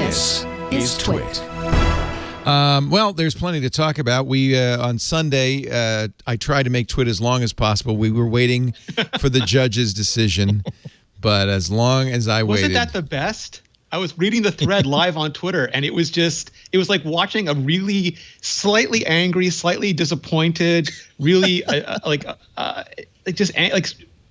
This is TWiT. Well, there's plenty to talk about. We on Sunday, I tried to make TWiT as long as possible. We were waiting for the judge's decision, but as long as I waited... Wasn't that the best? I was reading the thread live on Twitter, and it was like watching a really slightly angry, slightly disappointed, really like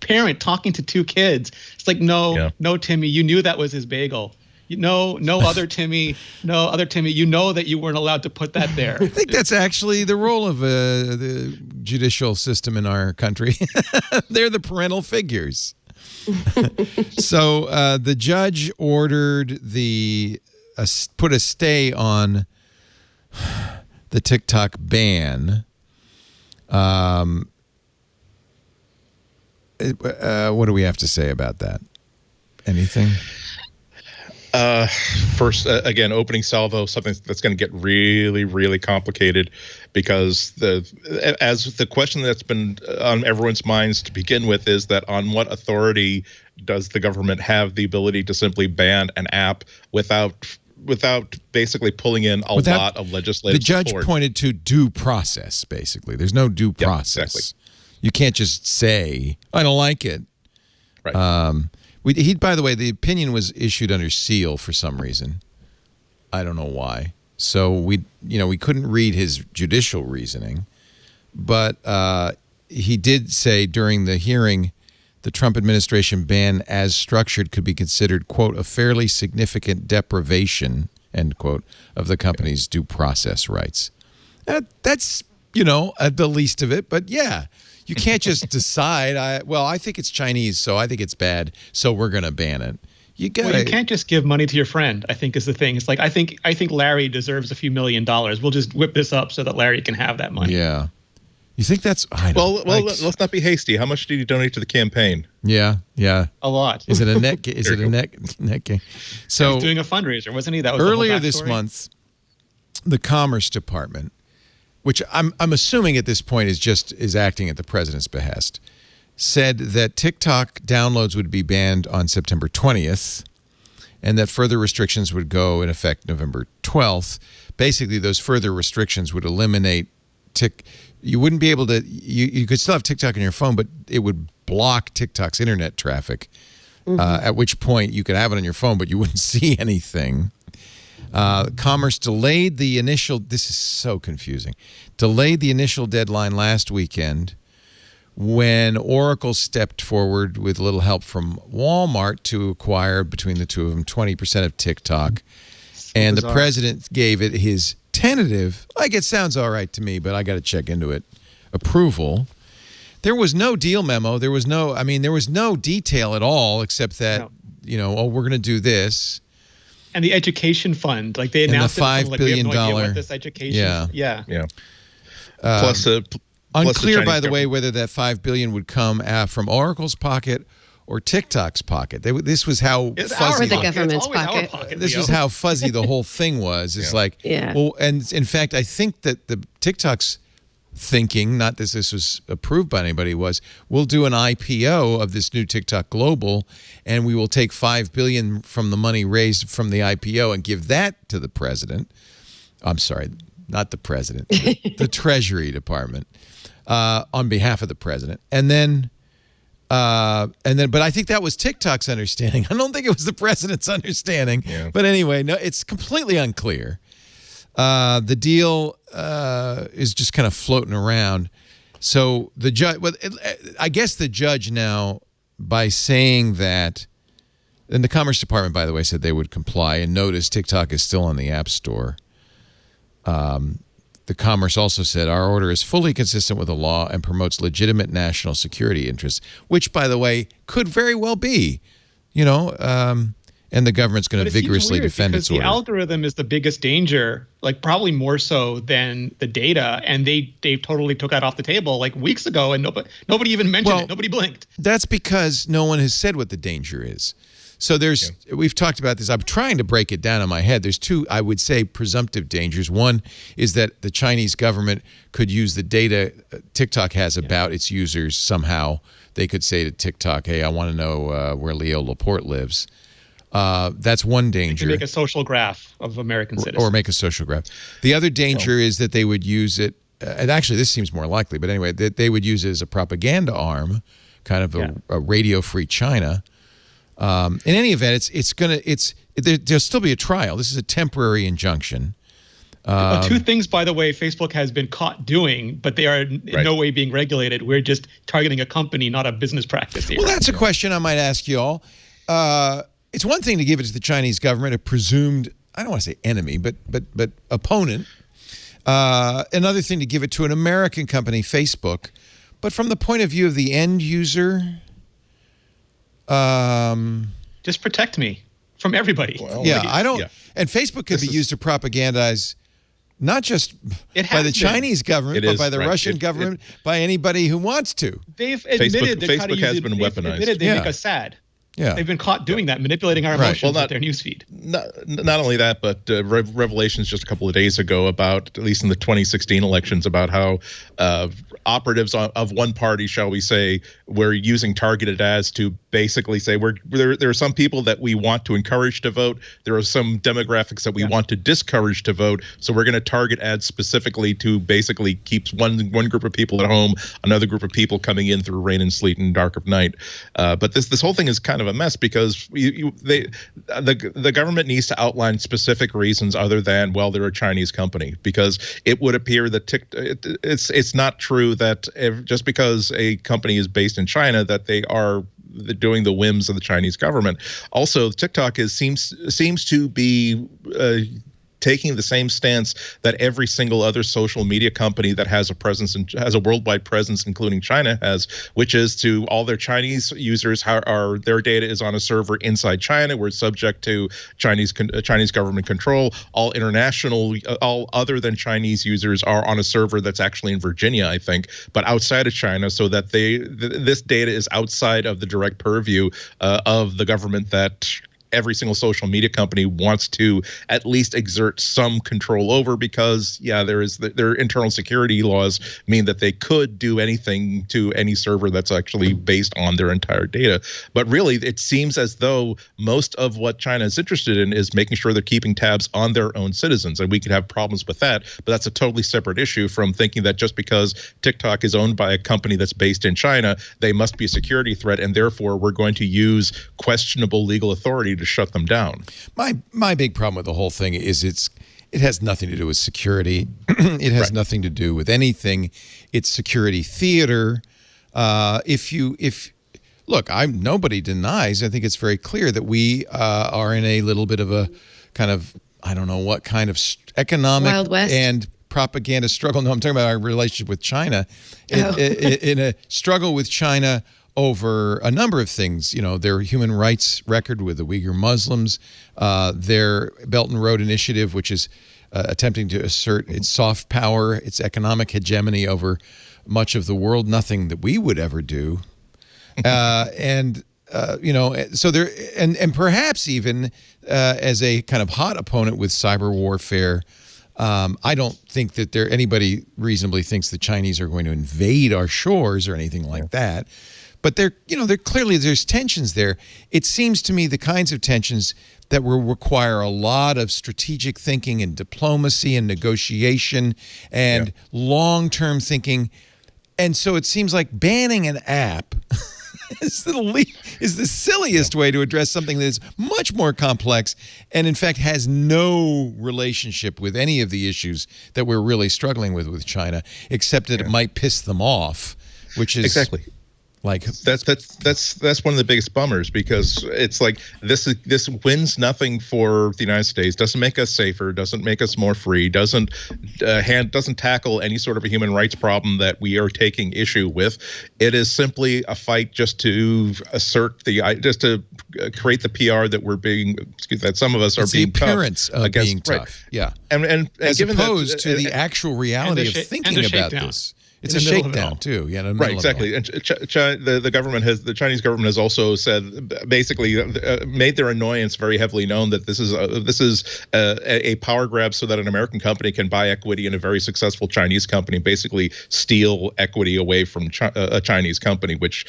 parent talking to two kids. It's like, no, Timmy, you knew that was his bagel. No other Timmy, you know that you weren't allowed to put that there. I think that's actually the role of the judicial system in our country. They're the parental figures. So the judge ordered put a stay on the TikTok ban. What do we have to say about that? Anything? First, again, opening salvo, something that's going to get really, really complicated, because as the question that's been on everyone's minds to begin with is that on what authority does the government have the ability to simply ban an app without basically pulling in a lot of legislative support? The judge pointed to due process, basically. There's no due process. Exactly. You can't just say, I don't like it. Right. By the way, the opinion was issued under seal for some reason. I don't know why. So we couldn't read his judicial reasoning, but he did say during the hearing, the Trump administration ban as structured could be considered, quote, a fairly significant deprivation, end quote, of the company's due process rights. That's, the least of it, but yeah. You can't just decide, I think it's Chinese, so I think it's bad, so we're going to ban it. You can't just give money to your friend, I think is the thing. It's like, I think Larry deserves a few $1 million. We'll just whip this up so that Larry can have that money. Yeah. You think that's... let's not be hasty. How much did you donate to the campaign? Yeah. A lot. Is it a net gain? So he was doing a fundraiser, wasn't he? That was earlier this month, the Commerce Department, which I'm assuming at this point is acting at the president's behest, said that TikTok downloads would be banned on September 20th and that further restrictions would go in effect November 12th. Basically, those further restrictions would eliminate you wouldn't be able to, you could still have TikTok on your phone, but it would block TikTok's internet traffic, at which point you could have it on your phone, but you wouldn't see anything. Commerce delayed the initial, this is so confusing, delayed the initial deadline last weekend when Oracle stepped forward with a little help from Walmart to acquire, between the two of them, 20% of TikTok. And the president gave it his tentative, it sounds all right to me, but I got to check into it, approval. There was no deal memo. There was no detail at all, except that, we're going to do this. And the education fund, they announced the $5 billion. We have no idea what this education. Yeah. Plus, unclear, by the way, whether that $5 billion would come from Oracle's pocket or TikTok's pocket. This was how fuzzy the government's pocket. This was how fuzzy the whole thing was. It's well, and in fact, I think that the TikTok's thinking, not that this was approved by anybody, was we'll do an IPO of this new TikTok Global, and we will take $5 billion from the money raised from the IPO and give that to the president. I'm sorry, not the president, the Treasury Department, on behalf of the president. And then, but I think that was TikTok's understanding. I don't think it was the president's understanding. Yeah. But anyway, no, it's completely unclear. The deal is just kind of floating around. So the judge, I guess the judge now, by saying that, and the Commerce Department, by the way, said they would comply. And notice TikTok is still on the App Store. The Commerce also said our order is fully consistent with the law and promotes legitimate national security interests, which, by the way, could very well be, and the government's going to vigorously defend its order. The algorithm is the biggest danger, probably more so than the data, and they totally took that off the table weeks ago, and nobody even mentioned it. Nobody blinked. That's because no one has said what the danger is. So we've talked about this. I'm trying to break it down in my head. There's two, I would say, presumptive dangers. One is that the Chinese government could use the data TikTok has about its users somehow. They could say to TikTok, hey, I want to know where Leo Laporte lives. That's one danger. To make a social graph of American citizens. Or make a social graph. The other danger is that they would use it, and actually this seems more likely, but anyway, that they would use it as a propaganda arm, kind of a radio-free China. In any event, there'll still be a trial. This is a temporary injunction. Two things, by the way, Facebook has been caught doing, but they are in no way being regulated. We're just targeting a company, not a business practice here. Well, that's a question I might ask you all. It's one thing to give it to the Chinese government, a presumed, I don't want to say enemy, but opponent. Another thing to give it to an American company, Facebook. But from the point of view of the end user, just protect me from everybody. Well, and Facebook could be used to propagandize not just by the Chinese government, but by the Russian government, by anybody who wants to. They've admitted Facebook has been weaponized. They've admitted they make us sad. Yeah. They've been caught doing that, manipulating our emotions with their newsfeed. Not only that, but revelations just a couple of days ago about, at least in the 2016 elections, about how operatives of one party, shall we say, were using targeted ads to basically say there are some people that we want to encourage to vote. There are some demographics that we want to discourage to vote. So we're going to target ads specifically to basically keep one group of people at home, another group of people coming in through rain and sleet and dark of night. But this whole thing is kind of a mess because the government needs to outline specific reasons other than, well, they're a Chinese company, because it would appear that it's not true that just because a company is based in China that they are doing the whims of the Chinese government. Also, TikTok seems to be taking the same stance that every single other social media company that has a presence and has a worldwide presence, including China, has, which is to all their Chinese users, their data is on a server inside China. We're subject to Chinese government control. All other than Chinese users are on a server that's actually in Virginia, I think, but outside of China, so that this data is outside of the direct purview of the government that every single social media company wants to at least exert some control over, because their internal security laws mean that they could do anything to any server that's actually based on their entire data. But really, it seems as though most of what China is interested in is making sure they're keeping tabs on their own citizens, and we could have problems with that, but that's a totally separate issue from thinking that just because TikTok is owned by a company that's based in China, they must be a security threat, and therefore we're going to use questionable legal authority to shut them down. My big problem with the whole thing is it has nothing to do with security. It has nothing to do with anything. It's security theater. Look, nobody denies. I think it's very clear that we are in a little bit of a kind of, I don't know what kind of economic Wild West and propaganda struggle. No, I'm talking about our relationship with China. In a struggle with China over a number of things, their human rights record with the Uyghur Muslims, their Belt and Road Initiative, which is attempting to assert its soft power, its economic hegemony over much of the world, nothing that we would ever do. So there, and perhaps even as a kind of hot opponent with cyber warfare, I don't think that anybody reasonably thinks the Chinese are going to invade our shores or anything like that. But they're clearly there's tensions there. It seems to me the kinds of tensions that will require a lot of strategic thinking and diplomacy and negotiation and long-term thinking. And so it seems like banning an app is the silliest way to address something that is much more complex and in fact has no relationship with any of the issues that we're really struggling with China, except that it might piss them off, which is exactly. Like that's one of the biggest bummers, because it's like this wins nothing for the United States, doesn't make us safer, doesn't make us more free, doesn't tackle any sort of a human rights problem that we are taking issue with. It is simply a fight just to create the PR that some of us are being tough. The appearance of being tough, and as given opposed to the actual reality of thinking about this. It's a shakedown too. Yeah, right. Exactly. And the Chinese government has also said, basically, made their annoyance very heavily known that this is a power grab so that an American company can buy equity in a very successful Chinese company, basically steal equity away from a Chinese company, which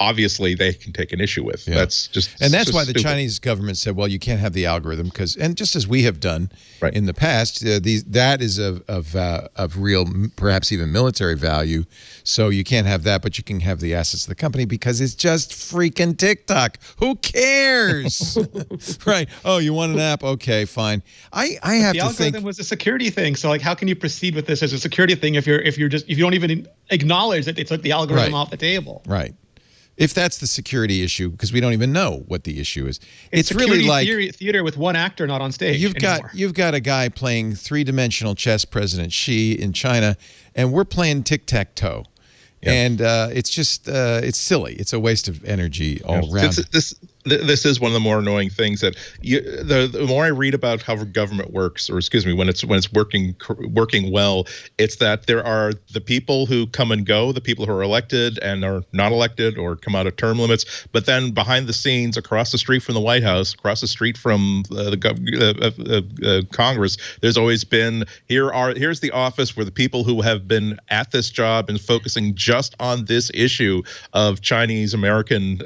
obviously they can take an issue with. Yeah. That's just, and that's just why the stupid. Chinese government said, well, you can't have the algorithm because, and just as we have done Right. in the past, that is of real, perhaps even military value. So you can't have that, but you can have the assets of the company because it's just freaking TikTok. Who cares? Right. Oh, you want an app? Okay, fine. I have the to algorithm think. was a security thing. So like, how can you proceed with this as a security thing if you don't even acknowledge that they took the algorithm Right. off the table? Right. If that's the security issue, because we don't even know what the issue is. It's really security like theater with one actor not on stage. you've got a guy playing three-dimensional chess, President Xi in China, and we're playing tic-tac-toe. Yeah. And it's just it's silly. It's a waste of energy all around. This is one of the more annoying things that the more I read about how government works, or excuse me, when it's working well, it's that there are the people who come and go, the people who are elected and are not elected or come out of term limits. But then behind the scenes, across the street from the White House, across the street from Congress, there's always been here's the office where the people who have been at this job and focusing just on this issue of Chinese-American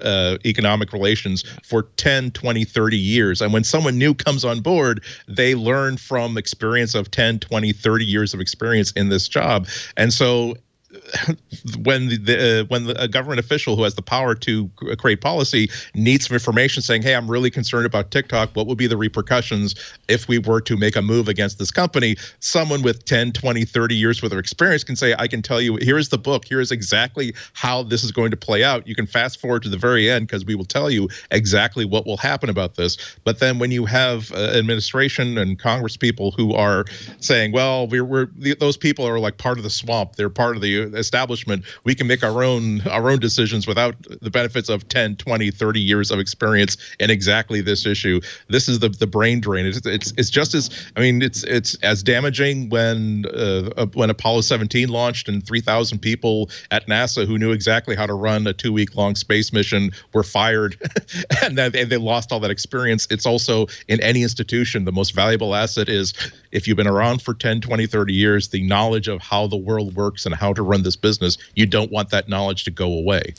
economic relations for 10, 20, 30 years. And when someone new comes on board, they learn from experience of 10, 20, 30 years of experience in this job. And so when a government official who has the power to create policy needs some information saying, hey, I'm really concerned about TikTok, what would be the repercussions if we were to make a move against this company? Someone with 10, 20, 30 years worth of experience can say, I can tell you, here's the book, here's exactly how this is going to play out. You can fast forward to the very end because we will tell you exactly what will happen about this. But then when you have administration and Congress people who are saying, well, those people are like part of the swamp, they're part of the establishment, we can make our own decisions without the benefits of 10, 20, 30 years of experience in exactly this issue. This is the brain drain. It's just as, I mean, it's as damaging when Apollo 17 launched and 3,000 people at NASA who knew exactly how to run a 2-week-long space mission were fired and then they lost all that experience. It's also in any institution, the most valuable asset is if you've been around for 10, 20, 30 years, the knowledge of how the world works and how to run this business. You don't want that knowledge to go away.